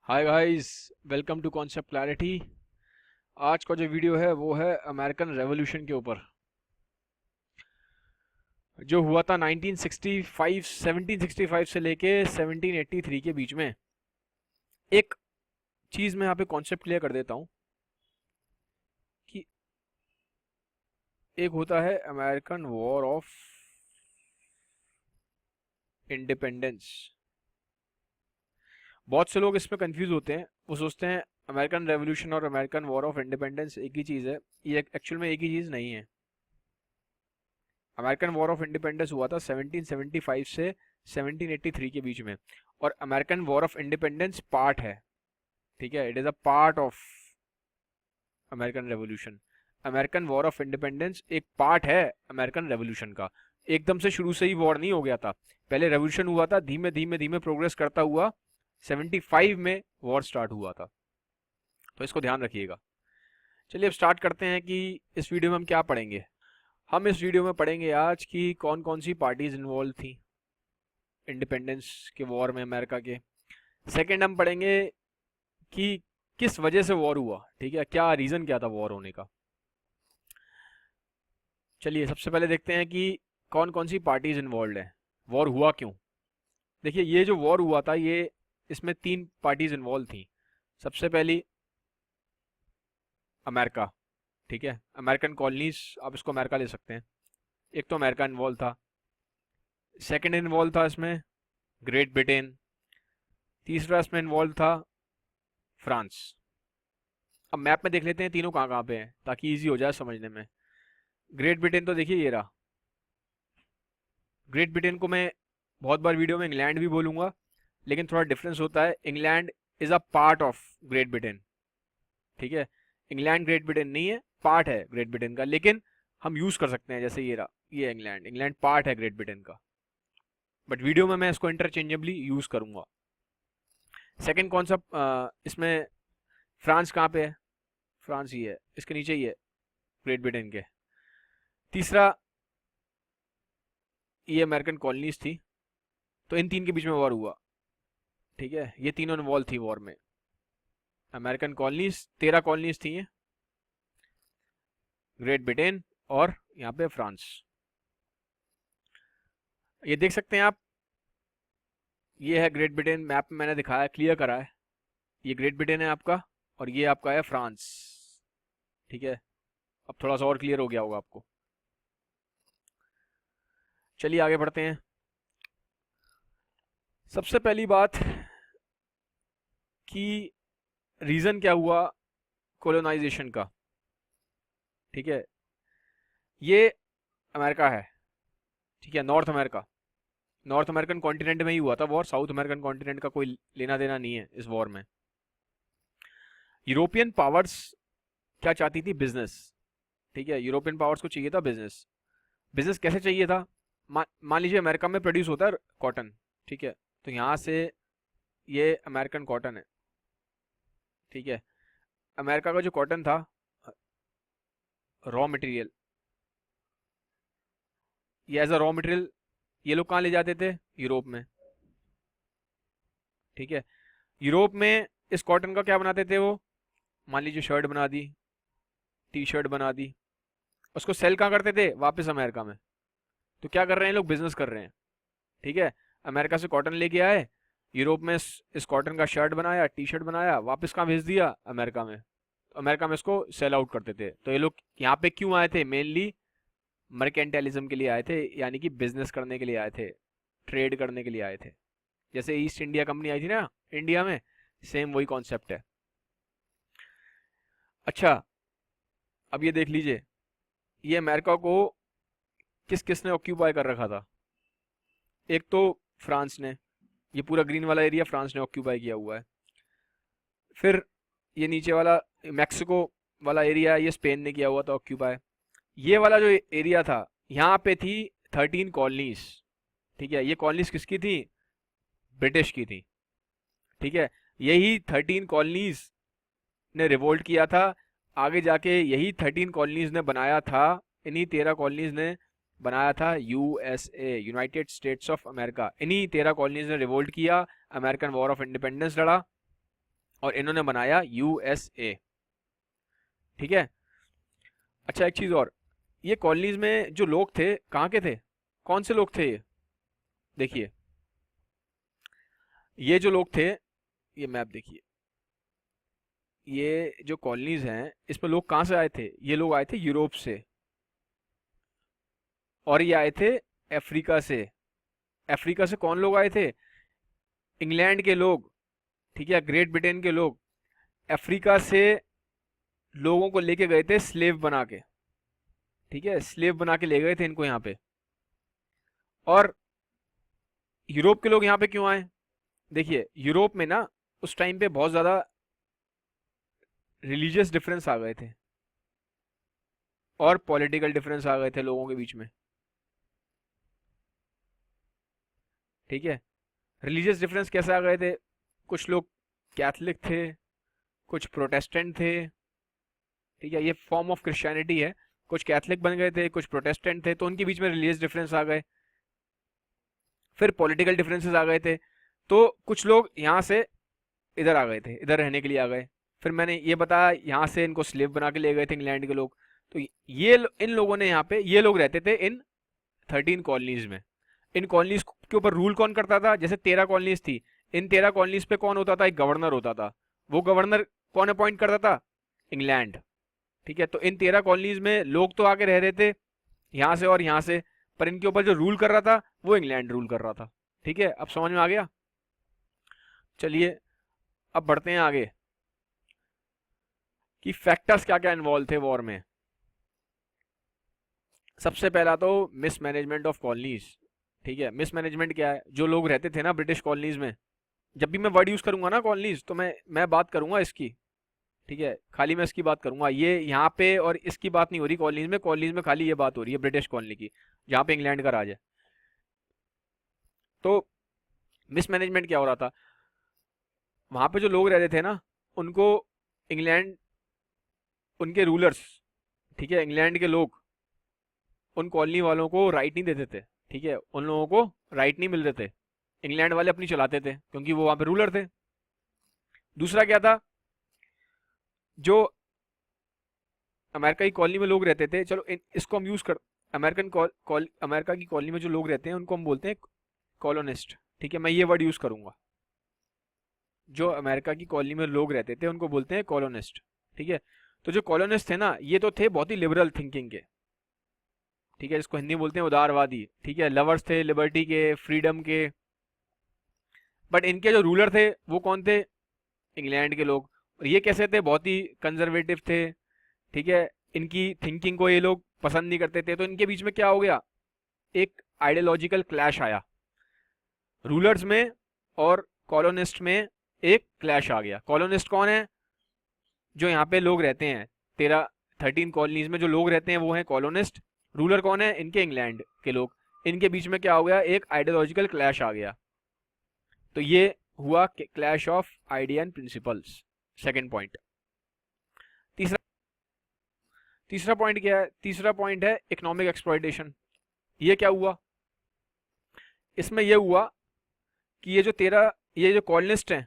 Hi guys, welcome to concept clarity. आज का जो वीडियो है वो है अमेरिकन रेवोल्यूशन के ऊपर, जो हुआ था 1965 1765 से लेके 1783 के बीच में। एक चीज़ मैं यहाँ पे कॉन्सेप्ट क्लियर कर देता हूँ कि एक होता है अमेरिकन वॉर ऑफ इंडिपेंडेंस। बहुत से लोग इसमें कंफ्यूज होते हैं, वो सोचते हैं अमेरिकन रेवोल्यूशन और अमेरिकन वॉर ऑफ इंडिपेंडेंस एक ही चीज़ है। ये एक्चुअल में एक ही चीज़ नहीं है। अमेरिकन वॉर ऑफ इंडिपेंडेंस हुआ था 1775 से 1783 के बीच में, और American war of independence part है। ठीक है, it is a part of American revolution. American war of independence एक पार्ट है अमेरिकन रेवोल्यूशन का। एकदम से शुरू से ही वॉर नहीं हो गया था, पहले रेवोल्यूशन हुआ था, धीमे धीमे धीमे प्रोग्रेस करता हुआ 75 में वॉर स्टार्ट हुआ था। तो इसको ध्यान रखिएगा। चलिए अब स्टार्ट करते हैं कि इस वीडियो में हम क्या पढ़ेंगे। हम इस वीडियो में पढ़ेंगे आज कि कौन कौन सी पार्टीज इन्वॉल्व थी इंडिपेंडेंस के वॉर में अमेरिका के। सेकंड हम पढ़ेंगे कि किस वजह से वॉर हुआ, ठीक है, क्या रीज़न क्या था वॉर होने का। चलिए सबसे पहले देखते हैं कि कौन कौन सी पार्टीज इन्वॉल्व है, वॉर हुआ क्यों। देखिए ये जो वॉर हुआ था, ये इसमें तीन पार्टीज इन्वॉल्व थी। सबसे पहली अमेरिका, ठीक है, अमेरिकन कॉलोनीज, आप इसको अमेरिका ले सकते हैं। एक तो अमेरिका इन्वॉल्व था। सेकंड इन्वॉल्व था इसमें ग्रेट ब्रिटेन। तीसरा इसमें इन्वॉल्व था फ्रांस। अब मैप में देख लेते हैं तीनों कहाँ कहाँ पे हैं ताकि इजी हो जाए समझने में। ग्रेट ब्रिटेन तो देखिए ये रहा। ग्रेट ब्रिटेन को मैं बहुत बार वीडियो में इंग्लैंड भी बोलूँगा, लेकिन थोड़ा डिफरेंस होता है। England is a part of great Britain, ठीक है। इंग्लैंड ग्रेट ब्रिटेन नहीं है, पार्ट है ग्रेट ब्रिटेन का, लेकिन हम यूज़ कर सकते हैं। जैसे ये रहा, ये इंग्लैंड, इंग्लैंड पार्ट है ग्रेट ब्रिटेन का, बट वीडियो में मैं इसको इंटरचेंजेबली यूज़ करूँगा। सेकेंड कौन सा इसमें फ्रांस कहाँ पे है, फ्रांस ही है, इसके नीचे ही है ग्रेट ब्रिटेन के। तीसरा ये अमेरिकन कॉलोनीज थी। तो इन तीन के बीच में वॉर हुआ, ठीक है, ये तीनों इन्वॉल्व थी वॉर में। अमेरिकन कॉलोनीज 13 कॉलोनीज थी ये, ग्रेट ब्रिटेन और यहाँ पे फ्रांस। ये देख सकते हैं आप, ये है ग्रेट ब्रिटेन, मैप में मैंने दिखाया, क्लियर करा है। ये ग्रेट ब्रिटेन है आपका, और ये आपका है फ्रांस, ठीक है। अब थोड़ा सा और क्लियर हो गया होगा आपको। चलिए आगे बढ़ते हैं। सबसे पहली बात कि रीज़न क्या हुआ कोलोनाइजेशन का, ठीक है। ये अमेरिका है, ठीक है, north America, north American continent में ही हुआ था वॉर। साउथ अमेरिकन कॉन्टिनेंट का कोई लेना देना नहीं है इस वॉर में। यूरोपियन पावर्स क्या चाहती थी, बिजनेस, ठीक है। यूरोपियन पावर्स को चाहिए था बिजनेस। बिजनेस कैसे चाहिए था, मान लीजिए अमेरिका में प्रोड्यूस होता है कॉटन, ठीक है, तो यहाँ से ये अमेरिकन कॉटन है, ठीक है। अमेरिका का जो कॉटन था, रॉ मटेरियल, ये एज अ रॉ मटेरियल ये लोग कहाँ ले जाते थे, यूरोप में, ठीक है। यूरोप में इस कॉटन का क्या बनाते थे वो, मान लीजिए शर्ट बना दी, टी शर्ट बना दी, उसको सेल कहाँ करते थे, वापस अमेरिका में। तो क्या कर रहे हैं लोग, बिजनेस कर रहे हैं, ठीक है। अमेरिका से कॉटन लेके आए, यूरोप में इस कॉटन का शर्ट बनाया, टी शर्ट बनाया, वापस कहाँ भेज दिया, अमेरिका में। तो अमेरिका में इसको सेल आउट करते थे। तो ये लोग यहाँ पे क्यों आए थे, मेनली मर्केंटाइलिज्म के लिए आए थे, यानी कि बिजनेस करने के लिए आए थे, ट्रेड करने के लिए आए थे। जैसे ईस्ट इंडिया कंपनी आई थी ना इंडिया में, सेम वही कॉन्सेप्ट है। अच्छा, अब ये देख लीजिए, ये अमेरिका को किस किसने ऑक्यूपाई कर रखा था। एक तो फ्रांस ने, ये पूरा ग्रीन वाला एरिया फ्रांस ने ऑक्यूपाई किया हुआ है। फिर ये नीचे वाला मैक्सिको वाला एरिया, ये स्पेन ने किया हुआ था ऑक्यूपाई। ये वाला जो एरिया था, यहाँ पे थी 13 कॉलोनीज, ठीक है। ये कॉलोनीज किसकी थी, ब्रिटिश की थी, ठीक है। यही 13 कॉलोनीज ने रिवोल्ट किया था। आगे जाके यही 13 कॉलोनीज ने बनाया था, इन्हीं 13 कॉलोनीज ने बनाया था USA, United states of America. इन्हीं 13 कॉलोनीज ने रिवोल्ट किया, अमेरिकन वॉर ऑफ इंडिपेंडेंस लड़ा, और इन्होंने बनाया यूएसए। ठीक है। अच्छा एक चीज और, ये कॉलोनीज में जो लोग थे कहाँ के थे, कौन से लोग थे ये? देखिए ये जो लोग थे, ये मैप देखिए, ये जो कॉलोनीज हैं इसमें लोग कहाँ से आए थे? ये लोग आए थे यूरोप से, और ये आए थे अफ्रीका से। अफ्रीका से कौन लोग आए थे? इंग्लैंड के लोग, ठीक है, ग्रेट ब्रिटेन के लोग अफ्रीका से लोगों को लेके गए थे स्लेव बना के। ठीक है, स्लेव बना के ले गए थे इनको यहाँ पे। और यूरोप के लोग यहाँ पे क्यों आए? देखिए यूरोप में ना उस टाइम पे बहुत ज़्यादा रिलीजियस डिफरेंस आ गए थे और पॉलिटिकल डिफरेंस आ गए थे लोगों के बीच में। ठीक है, रिलीजियस डिफरेंस कैसे आ गए थे? कुछ लोग कैथलिक थे, कुछ प्रोटेस्टेंट थे। ठीक है, ये फॉर्म ऑफ क्रिश्चियनिटी है। कुछ कैथलिक बन गए थे, कुछ प्रोटेस्टेंट थे, तो उनके बीच में रिलीजियस डिफरेंस आ गए। फिर पॉलिटिकल डिफरेंसेस आ गए थे, तो कुछ लोग यहाँ से इधर आ गए थे, इधर रहने के लिए आ गए। फिर मैंने ये बताया यहाँ से इनको स्लेव बना के ले गए थे इंग्लैंड के लोग। तो इन लोगों ने यहाँ पे, ये लोग रहते थे इन 13 कॉलोनीज में। इन कॉलोनीज के ऊपर रूल कौन करता था? जैसे 13 कॉलोनीज थी, इन 13 कॉलोनीज पे कौन होता था? एक गवर्नर होता था। वो गवर्नर कौन अपॉइंट करता था? इंग्लैंड। ठीक है, तो इन 13 कॉलोनीज में लोग तो आके रह रहे थे यहाँ से और यहाँ से, पर इनके ऊपर जो रूल कर रहा था वो इंग्लैंड रूल कर रहा था। ठीक है, अब समझ में आ गया? चलिए अब बढ़ते हैं आगे कि फैक्टर्स क्या क्या इन्वॉल्व थे वॉर में। सबसे पहला तो मिसमैनेजमेंट ऑफ कॉलोनीज। ठीक है, मिसमैनेजमेंट क्या है? जो लोग रहते थे ना ब्रिटिश कॉलोनीज में, जब भी मैं वर्ड यूज करूंगा ना कॉलोनीज, तो मैं बात करूंगा इसकी। ठीक है, खाली मैं इसकी बात करूंगा, ये यहाँ पे और इसकी बात नहीं हो रही कॉलोनीज में। कॉलोनीज में खाली ये बात हो रही है ब्रिटिश कॉलोनी की, जहाँ पे इंग्लैंड का राज है। तो मिसमैनेजमेंट क्या हो रहा था? वहां पे जो लोग रहते थे ना, उनको इंग्लैंड, उनके रूलर्स, ठीक है, इंग्लैंड के लोग उन कॉलोनी वालों को राइट नहीं देते थे। ठीक है, उन लोगों को राइट नहीं मिल रहे थे। इंग्लैंड वाले अपनी चलाते थे क्योंकि वो वहां पे रूलर थे। दूसरा क्या था? जो अमेरिका की कॉलोनी में लोग रहते थे, चलो इसको हम यूज कर, अमेरिका की कॉलोनी में जो लोग रहते हैं उनको हम बोलते हैं कॉलोनिस्ट। ठीक है, मैं ये वर्ड यूज करूंगा। जो अमेरिका की कॉलोनी में लोग रहते थे उनको बोलते हैं कॉलोनिस्ट। ठीक है, तो जो कॉलोनिस्ट थे ना, ये तो थे बहुत ही लिबरल थिंकिंग के। ठीक है, जिसको हिंदी में बोलते हैं उदारवादी। ठीक है, लवर्स थे लिबर्टी के, फ्रीडम के। बट इनके जो रूलर थे वो कौन थे? इंग्लैंड के लोग। और ये कैसे थे? बहुत ही कंजर्वेटिव थे। ठीक है, इनकी थिंकिंग को ये लोग पसंद नहीं करते थे। तो इनके बीच में क्या हो गया? एक आइडियोलॉजिकल क्लैश आया, रूलर्स में और कॉलोनिस्ट में एक क्लैश आ गया। कॉलोनिस्ट कौन है? जो यहाँ पे लोग रहते हैं 13 कॉलोनीज में जो लोग रहते हैं वो हैं कॉलोनिस्ट। रूलर कौन है? इनके इंग्लैंड के लोग। इनके बीच में क्या हो गया? एक आइडियोलॉजिकल क्लैश आ गया। तो ये हुआ clash of idea and principles. Second point. तीसरा तीसरा पॉइंट क्या है? तीसरा पॉइंट है इकोनॉमिक एक्सप्लॉयटेशन। ये क्या हुआ? इसमें यह हुआ कि ये जो कॉलोनिस्ट हैं,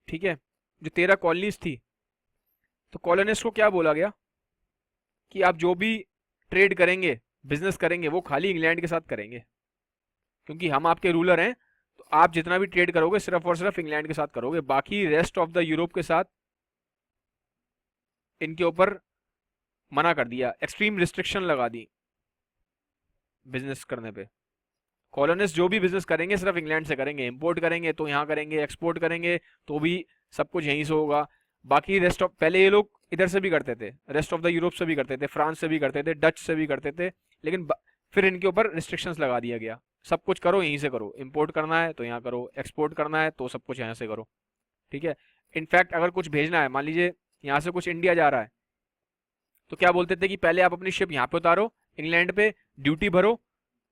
ठीक है, जो 13 कॉलोनीज थी, तो कॉलोनिस्ट को क्या बोला गया कि आप जो भी ट्रेड करेंगे, बिजनेस करेंगे, वो खाली इंग्लैंड के साथ करेंगे, क्योंकि हम आपके रूलर हैं। तो आप जितना भी ट्रेड करोगे सिर्फ और सिर्फ इंग्लैंड के साथ करोगे, बाकी रेस्ट ऑफ द यूरोप के साथ इनके ऊपर मना कर दिया, एक्सट्रीम रिस्ट्रिक्शन लगा दी बिजनेस करने पे। कॉलोनिस्ट जो भी बिजनेस करेंगे सिर्फ इंग्लैंड से करेंगे, इंपोर्ट करेंगे तो यहाँ करेंगे, एक्सपोर्ट करेंगे तो भी सब कुछ यहीं से होगा। बाकी रेस्ट ऑफ, पहले ये लोग इधर से भी करते थे, रेस्ट ऑफ द यूरोप से भी करते थे, फ्रांस से भी करते थे, डच से भी करते थे, लेकिन फिर इनके ऊपर रिस्ट्रिक्शंस लगा दिया गया। सब कुछ करो यहीं से करो, इंपोर्ट करना है तो यहाँ करो, एक्सपोर्ट करना है तो सब कुछ यहाँ से करो। ठीक है, इनफैक्ट अगर कुछ भेजना है, मान लीजिए यहाँ से कुछ इंडिया जा रहा है, तो क्या बोलते थे कि पहले आप अपनी शिप यहाँ पे उतारो इंग्लैंड पे, ड्यूटी भरो,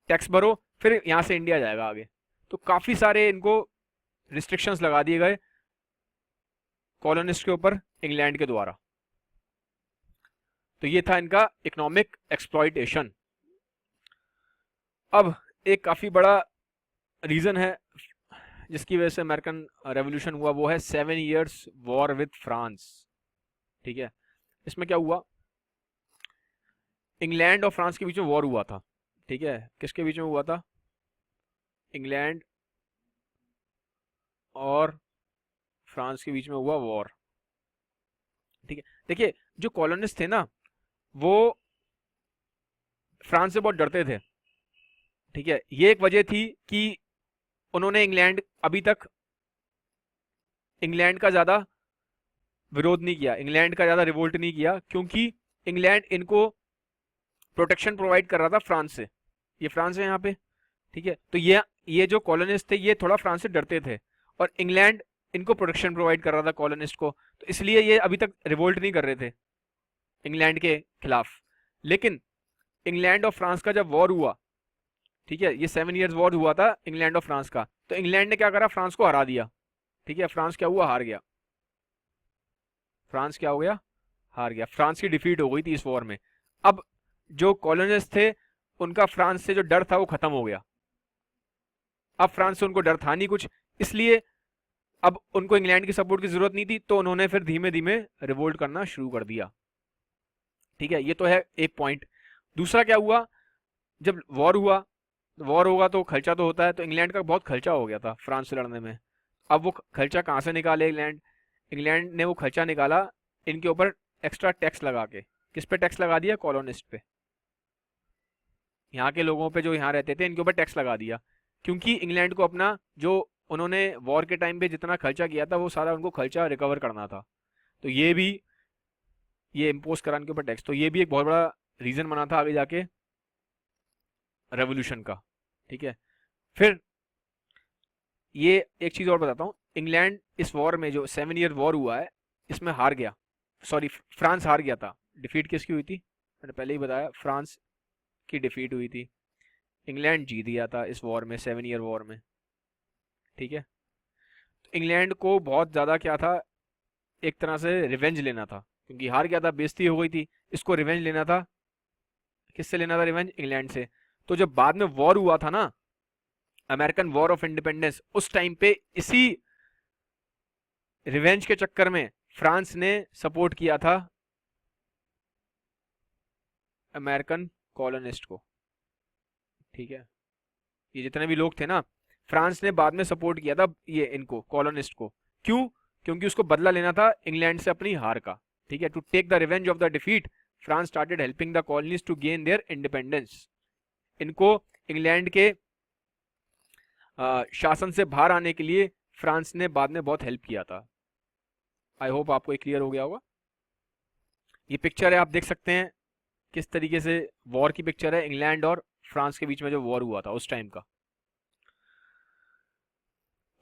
टैक्स भरो, फिर यहाँ से इंडिया जाएगा आगे। तो काफी सारे इनको रिस्ट्रिक्शंस लगा दिए गए कॉलोनिस्ट के ऊपर इंग्लैंड के द्वारा। तो ये था इनका इकोनॉमिक एक्सप्लॉइटेशन। अब एक काफी बड़ा रीजन है जिसकी वजह से अमेरिकन रेवोल्यूशन हुआ वो है 7 ईयर्स वॉर विद फ्रांस। ठीक है, इसमें क्या हुआ, इंग्लैंड और फ्रांस के बीच में वॉर हुआ था। ठीक है, किसके बीच में हुआ था, इंग्लैंड और फ्रांस के बीच में हुआ वॉर। ठीक है, देखिए जो कॉलोनिस्ट थे ना वो फ्रांस से बहुत डरते थे। ठीक है, ये एक वजह थी कि उन्होंने इंग्लैंड, अभी तक इंग्लैंड का ज्यादा विरोध नहीं किया, इंग्लैंड का ज्यादा रिवोल्ट नहीं किया, क्योंकि इंग्लैंड इनको प्रोटेक्शन प्रोवाइड कर रहा था फ्रांस से। ये फ्रांस है यहाँ पे। ठीक है, तो ये जो कॉलोनिस्ट थे ये थोड़ा फ्रांस से डरते थे, और इंग्लैंड इनको प्रोटेक्शन प्रोवाइड कर रहा था कॉलोनिस्ट को, तो इसलिए ये अभी तक रिवोल्ट नहीं कर रहे थे इंग्लैंड के खिलाफ। लेकिन इंग्लैंड और फ्रांस का जब वॉर हुआ, ठीक है, ये 7 ईयर्स वॉर हुआ था इंग्लैंड और फ्रांस का, तो इंग्लैंड ने क्या करा, फ्रांस को हरा दिया। ठीक है, फ्रांस क्या हुआ, हार गया। फ्रांस क्या हो गया, हार गया। फ्रांस की डिफीट हो गई थी इस वॉर में। अब जो कॉलोनिस्ट थे उनका फ्रांस से जो डर था वो खत्म हो गया। अब फ्रांस से उनको डर था नहीं कुछ, इसलिए अब उनको इंग्लैंड की सपोर्ट की जरूरत नहीं थी, तो उन्होंने फिर धीमे धीमे रिवोल्ट करना शुरू कर दिया। ठीक है, ये तो है एक पॉइंट। दूसरा क्या हुआ, जब वॉर हुआ, वॉर होगा तो खर्चा तो होता है, तो इंग्लैंड का बहुत खर्चा हो गया था फ्रांस से लड़ने में। अब वो खर्चा कहाँ से निकाले इंग्लैंड, इंग्लैंड ने वो खर्चा निकाला इनके ऊपर एक्स्ट्रा टैक्स लगा के। किस पे टैक्स लगा दिया, कॉलोनिस्ट पे, यहाँ के लोगों पे जो यहाँ रहते थे इनके ऊपर टैक्स लगा दिया, क्योंकि इंग्लैंड को अपना जो उन्होंने वॉर के टाइम पे जितना खर्चा किया था वो सारा उनको खर्चा रिकवर करना था। तो ये भी, ये इम्पोज करा इनके ऊपर टैक्स, तो ये भी एक बहुत बड़ा रीजन बना था आगे जाके रेवोल्यूशन का। ठीक है, फिर ये एक चीज और बताता हूँ, इंग्लैंड इस वॉर में जो 7 ईयर वॉर हुआ है इसमें हार गया, सॉरी फ्रांस हार गया था। डिफीट किसकी हुई थी, मैंने पहले ही बताया, फ्रांस की डिफीट हुई थी। इंग्लैंड जीत गया था इस वॉर में, 7 ईयर वॉर में। ठीक है, तो इंग्लैंड को बहुत ज़्यादा क्या था, एक तरह से रिवेंज लेना था, क्योंकि हार गया था, बेइज्जती हो गई थी, इसको रिवेंज लेना था। किससे लेना था रिवेंज, इंग्लैंड से। तो जब बाद में वॉर हुआ था ना, अमेरिकन वॉर ऑफ इंडिपेंडेंस, उस टाइम पे इसी रिवेंज के चक्कर में फ्रांस ने सपोर्ट किया था अमेरिकन कॉलोनिस्ट को। ठीक है, ये जितने भी लोग थे ना, फ्रांस ने बाद में सपोर्ट किया था ये इनको कॉलोनिस्ट को। क्यों, क्योंकि उसको बदला लेना था इंग्लैंड से अपनी हार का। ठीक है, to take the revenge of the defeat France started helping the colonies to gain their independence. इनको इंग्लैंड के शासन से बाहर आने के लिए फ्रांस ने बाद में बहुत हेल्प किया था। आई होप आपको ये क्लियर हो गया होगा। ये पिक्चर है, आप देख सकते हैं किस तरीके से वॉर की पिक्चर है, इंग्लैंड और फ्रांस के बीच में जो वॉर हुआ था उस टाइम का।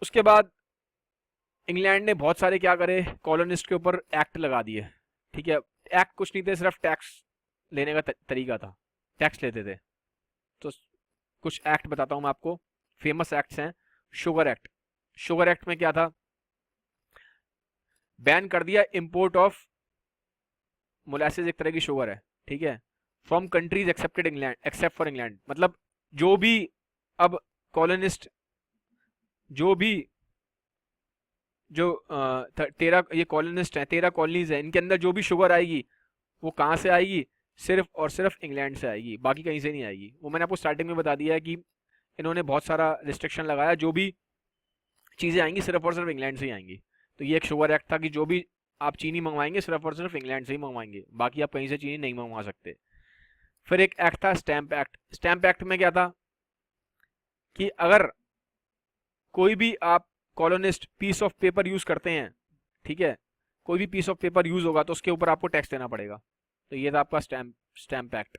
उसके बाद इंग्लैंड ने बहुत सारे क्या करे, कॉलोनिस्ट के ऊपर एक्ट लगा दिए। ठीक है, एक्ट कुछ नहीं थे, सिर्फ टैक्स लेने का तरीका था, टैक्स लेते थे। तो कुछ एक्ट बताता हूं मैं आपको, फेमस एक्ट्स हैं। शुगर एक्ट, शुगर एक्ट में क्या था, बैन कर दिया इंपोर्ट ऑफ मोलासेस, एक तरह की शुगर है। ठीक है, from countries accepted England, except for England, मतलब जो भी अब कॉलोनिस्ट, जो भी जो 13 ये कॉलोनिस्ट हैं, 13 कॉलोनीज हैं, इनके अंदर जो भी शुगर आएगी वो कहाँ से आएगी, सिर्फ और सिर्फ इंग्लैंड से आएगी, बाकी कहीं से नहीं आएगी। वो मैंने आपको स्टार्टिंग में बता दिया है कि इन्होंने बहुत सारा रिस्ट्रिक्शन लगाया, जो भी चीज़ें आएंगी सिर्फ और सिर्फ इंग्लैंड से ही आएंगी। तो ये एक शुगर एक्ट था कि जो भी आप चीनी मंगवाएंगे सिर्फ और सिर्फ इंग्लैंड से ही मंगवाएंगे, बाकी आप कहीं से चीनी नहीं मंगवा सकते। फिर एक एक्ट था स्टैंप एक्ट। स्टैंप एक्ट में क्या था कि अगर कोई भी आप colonist piece of paper use करते हैं, ठीक है, कोई भी पीस ऑफ पेपर यूज होगा तो उसके ऊपर आपको टैक्स देना पड़ेगा। तो ये था आपका स्टैंप एक्ट।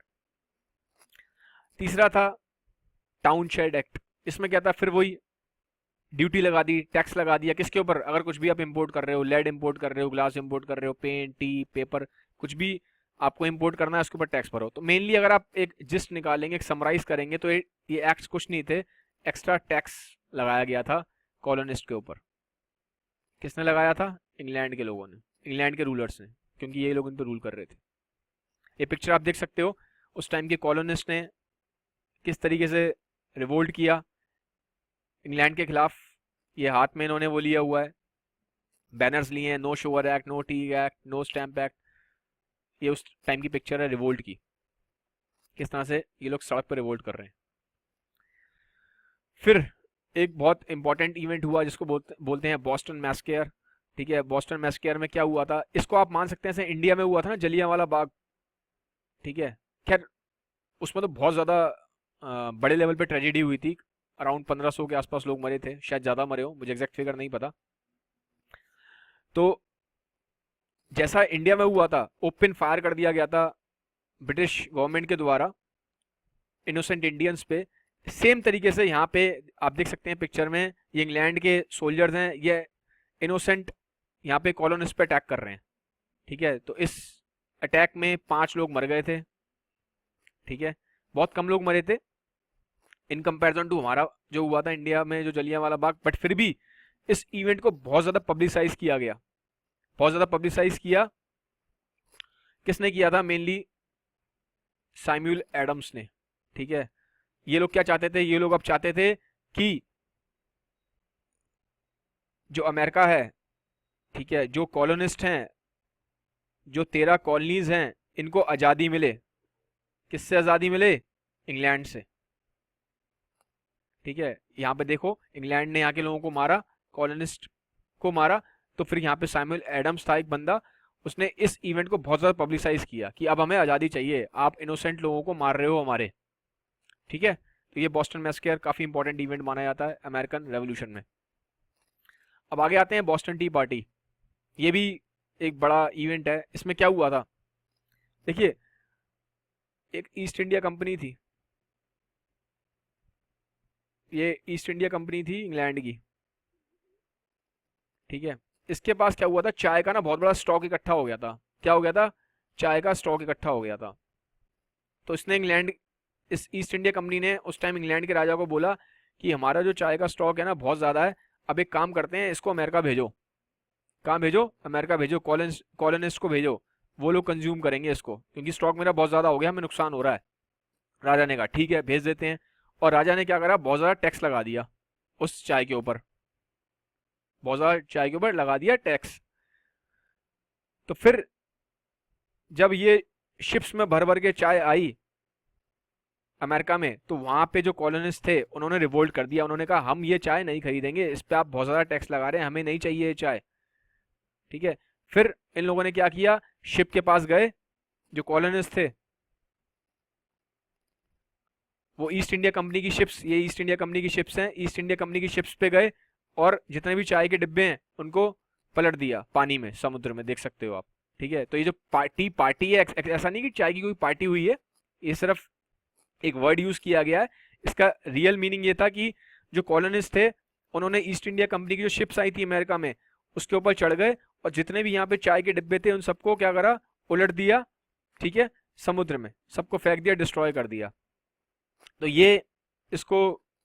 तीसरा था टाउनशेड एक्ट। इसमें क्या था, फिर वही ड्यूटी लगा दी, टैक्स लगा दिया किसके ऊपर, अगर कुछ भी आप इंपोर्ट कर रहे हो, लेड इंपोर्ट कर रहे हो, ग्लास इंपोर्ट कर रहे हो, पेन, टी, पेपर, कुछ भी आपको इंपोर्ट करना है उसके ऊपर टैक्स भरो। तो मेनली अगर आप एक जिस्ट निकालेंगे, एक समराइज करेंगे, तो ये एक्ट्स कुछ नहीं थे, एक्स्ट्रा टैक्स लगाया गया था कॉलोनिस्ट के ऊपर। किसने लगाया था, इंग्लैंड के लोगों ने, इंग्लैंड के रूलर्स ने, क्योंकि ये लोग इन पर रूल कर रहे थे। ये पिक्चर आप देख सकते हो, उस टाइम के कॉलोनिस्ट ने किस तरीके से रिवोल्ट किया इंग्लैंड के खिलाफ। ये हाथ में इन्होंने वो लिया हुआ है, बैनर्स लिए हैं, no sugar act, no tea act, no stamp act. ये उस टाइम की पिक्चर है रिवोल्ट की, किस तरह से ये लोग सड़क पर रिवोल्ट कर रहे हैं। फिर एक बहुत इंपॉर्टेंट इवेंट हुआ जिसको बोलते हैं बॉस्टन मैस्केयर। ठीक है, बॉस्टन मैस्केयर में क्या हुआ था, इसको आप मान सकते हैं जैसे इंडिया में हुआ था ना जलियांवाला बाग। ठीक है, खैर उसमें तो बहुत ज़्यादा बड़े लेवल पे ट्रेजेडी हुई थी, अराउंड 1500 के आसपास लोग मरे थे, शायद ज़्यादा मरे हो, मुझे एग्जैक्ट फिगर नहीं पता। तो जैसा इंडिया में हुआ था, ओपन फायर कर दिया गया था ब्रिटिश गवर्नमेंट के द्वारा इनोसेंट इंडियंस पे, सेम तरीके से यहाँ पे आप देख सकते हैं पिक्चर में, ये इंग्लैंड के सोल्जर्स हैं, ये इनोसेंट यहाँ पे कॉलोनिस्ट पे अटैक कर रहे हैं। ठीक है, तो इस अटैक में 5 लोग मर गए थे। ठीक है, बहुत कम लोग मरे थे इन कंपैरिजन टू हमारा जो हुआ था इंडिया में जो जलियांवाला बाग, बट फिर भी इस इवेंट को बहुत ज़्यादा पब्लिसाइज किया गया, बहुत ज़्यादा पब्लिसाइज किया। किसने किया था, मेनली सैमुअल एडम्स ने। ठीक है, ये लोग क्या चाहते थे, ये लोग अब चाहते थे कि जो अमेरिका है, ठीक है, जो कॉलोनिस्ट हैं, जो 13 कॉलोनीज हैं, इनको आज़ादी मिले। किससे आज़ादी मिले, इंग्लैंड से। ठीक है, यहाँ पे देखो इंग्लैंड ने यहाँ के लोगों को मारा, कॉलोनिस्ट को मारा, तो फिर यहाँ पे सैमुअल एडम्स था एक बंदा, उसने इस इवेंट को बहुत ज़्यादा पब्लिसाइज किया कि अब हमें आज़ादी चाहिए, आप इनोसेंट लोगों को मार रहे हो हमारे। ठीक है, तो ये बॉस्टन मैस्केयर काफ़ी इंपॉर्टेंट इवेंट माना जाता है अमेरिकन रेवोल्यूशन में। अब आगे आते हैं बॉस्टन टी पार्टी, ये भी एक बड़ा इवेंट है। इसमें क्या हुआ था, देखिए एक ईस्ट इंडिया कंपनी थी, ये ईस्ट इंडिया कंपनी थी इंग्लैंड की। ठीक है, इसके पास क्या हुआ था, चाय का ना बहुत बड़ा स्टॉक इकट्ठा हो गया था। क्या हो गया था, चाय का स्टॉक इकट्ठा हो गया था। तो इसने इंग्लैंड, इस ईस्ट इंडिया कंपनी ने उस टाइम इंग्लैंड के राजा को बोला कि हमारा जो चाय का स्टॉक है ना बहुत ज़्यादा है, अब एक काम करते हैं, इसको अमेरिका भेजो। कहाँ भेजो, अमेरिका भेजो, कॉलोनिस्ट को भेजो, वो लोग कंज्यूम करेंगे इसको, क्योंकि स्टॉक मेरा बहुत ज़्यादा हो गया, हमें नुकसान हो रहा है। राजा ने कहा ठीक है भेज देते हैं, और राजा ने क्या करा, बहुत ज़्यादा टैक्स लगा दिया उस चाय के ऊपर, बहुत ज़्यादा चाय के ऊपर लगा दिया टैक्स। तो फिर जब ये शिप्स में भर भर के चाय आई अमेरिका में, तो वहाँ पे जो कॉलोनिस्ट थे उन्होंने रिवोल्ट कर दिया, उन्होंने कहा हम ये चाय नहीं खरीदेंगे, इस पे आप बहुत ज़्यादा टैक्स लगा रहे हैं, हमें नहीं चाहिए ये चाय। ठीक है, फिर इन लोगों ने क्या किया, शिप के पास गए, जो कॉलोनिस्ट थे, वो ईस्ट इंडिया कंपनी की शिप्स, ये ईस्ट इंडिया कंपनी की शिप्स हैं, ईस्ट इंडिया कंपनी की शिप्स पे गए और जितने भी चाय के डिब्बे हैं उनको पलट दिया पानी में, समुद्र में, देख सकते हो आप। ठीक है, तो ये जो पार्टी है, ऐसा नहीं कि चाय की कोई पार्टी हुई है, ये सिर्फ एक वर्ड यूज किया गया है। इसका रियल मीनिंग ये था कि जो कॉलोनिस्ट थे उन्होंने ईस्ट इंडिया कंपनी की जो शिप्स आई थी अमेरिका में उसके ऊपर चढ़ गए और जितने भी यहाँ पे चाय के डिब्बे थे उन सबको क्या करा, उलट दिया। ठीक है, समुद्र में सबको फेंक दिया, डिस्ट्रॉय कर दिया। तो ये इसको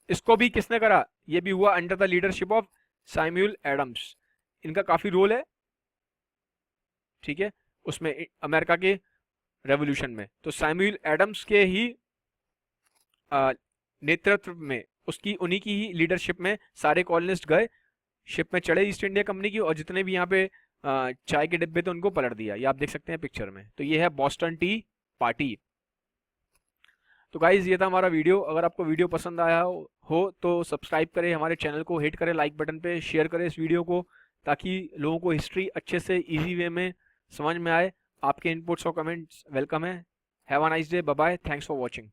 इसको भी किसने करा, ये भी हुआ under the leadership of Samuel Adams, इनका काफी रोल है। ठीक है, उसमें अमेरिका के रेवोल्यूशन में, तो सैमुअल एडम्स के ही नेतृत्व में, उसकी उन्हीं की ही लीडरशिप में सारे कॉलोनिस्ट गए, शिप में चढ़े ईस्ट इंडिया कंपनी की, और जितने भी यहाँ पे चाय के डिब्बे थे उनको पलट दिया, ये आप देख सकते हैं पिक्चर में। तो ये है बॉस्टन टी पार्टी। तो गाइज ये था हमारा वीडियो, अगर आपको वीडियो पसंद आया हो तो सब्सक्राइब करें हमारे चैनल को, हिट करें लाइक बटन पे, शेयर करें इस वीडियो को, ताकि लोगों को हिस्ट्री अच्छे से इजी वे में समझ में आए। आपके इनपुट्स और कमेंट्स वेलकम है। Have a nice day, bye bye, thanks for watching.